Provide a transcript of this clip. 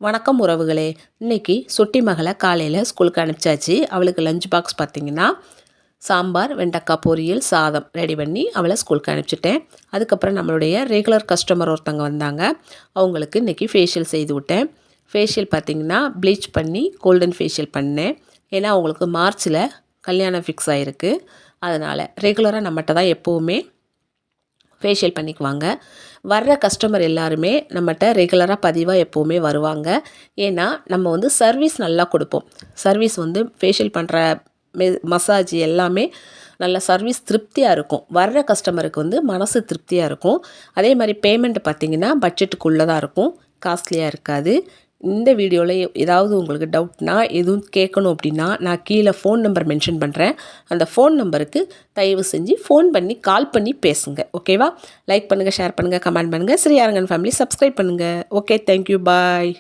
வணக்கம் உறவுகளே. இன்றைக்கி சுட்டி மகளை காலையில் ஸ்கூலுக்கு அனுப்பிச்சாச்சு. அவளுக்கு லஞ்ச் பாக்ஸ் பார்த்திங்கன்னா சாம்பார், வெண்டைக்காய் பொரியல், சாதம் ரெடி பண்ணி அவளை ஸ்கூலுக்கு அனுப்பிச்சிட்டேன். அதுக்கப்புறம் நம்மளுடைய ரெகுலர் கஸ்டமர் ஒருத்தவங்க வந்தாங்க. அவங்களுக்கு இன்றைக்கி ஃபேஷியல் செய்து விட்டேன். ஃபேஷியல் பார்த்திங்கன்னா ப்ளீச் பண்ணி கோல்டன் ஃபேஷியல் பண்ணேன். ஏன்னா அவங்களுக்கு மார்ச்சில் கல்யாணம் ஃபிக்ஸ் ஆகிருக்கு. அதனால் ரெகுலராக நம்மகிட்ட தான் எப்போவுமே ஃபேஷியல் பண்ணிக்குவாங்க. வர்ற கஸ்டமர் எல்லாருமே நம்மகிட்ட ரெகுலராக பதிவாக எப்போவுமே வருவாங்க. ஏன்னா நம்ம வந்து சர்வீஸ் நல்லா கொடுப்போம். சர்வீஸ் வந்து ஃபேஷியல் பண்ணுற மசாஜ் எல்லாமே நல்ல சர்வீஸ் திருப்தியாக இருக்கும். வர்ற கஸ்டமருக்கு வந்து மனசு திருப்தியாக இருக்கும். அதே மாதிரி பேமெண்ட் பார்த்திங்கன்னா பட்ஜெட்டுக்குள்ளே தான் இருக்கும், காஸ்ட்லியாக இருக்காது. இந்த வீடியோவில் ஏதாவது உங்களுக்கு டவுட்னா எதுவும் கேட்கணும் அப்படின்னா நான் கீழே ஃபோன் நம்பர் மென்ஷன் பண்ணுறேன். அந்த ஃபோன் நம்பருக்கு தயவு செஞ்சு ஃபோன் பண்ணி கால் பண்ணி பேசுங்க. ஓகேவா? லைக் பண்ணுங்கள், ஷேர் பண்ணுங்கள், கமெண்ட் பண்ணுங்கள். ஸ்ரீ அரங்கன் ஃபேமிலி சப்ஸ்கிரைப் பண்ணுங்கள். ஓகே, தேங்க்யூ, பாய்.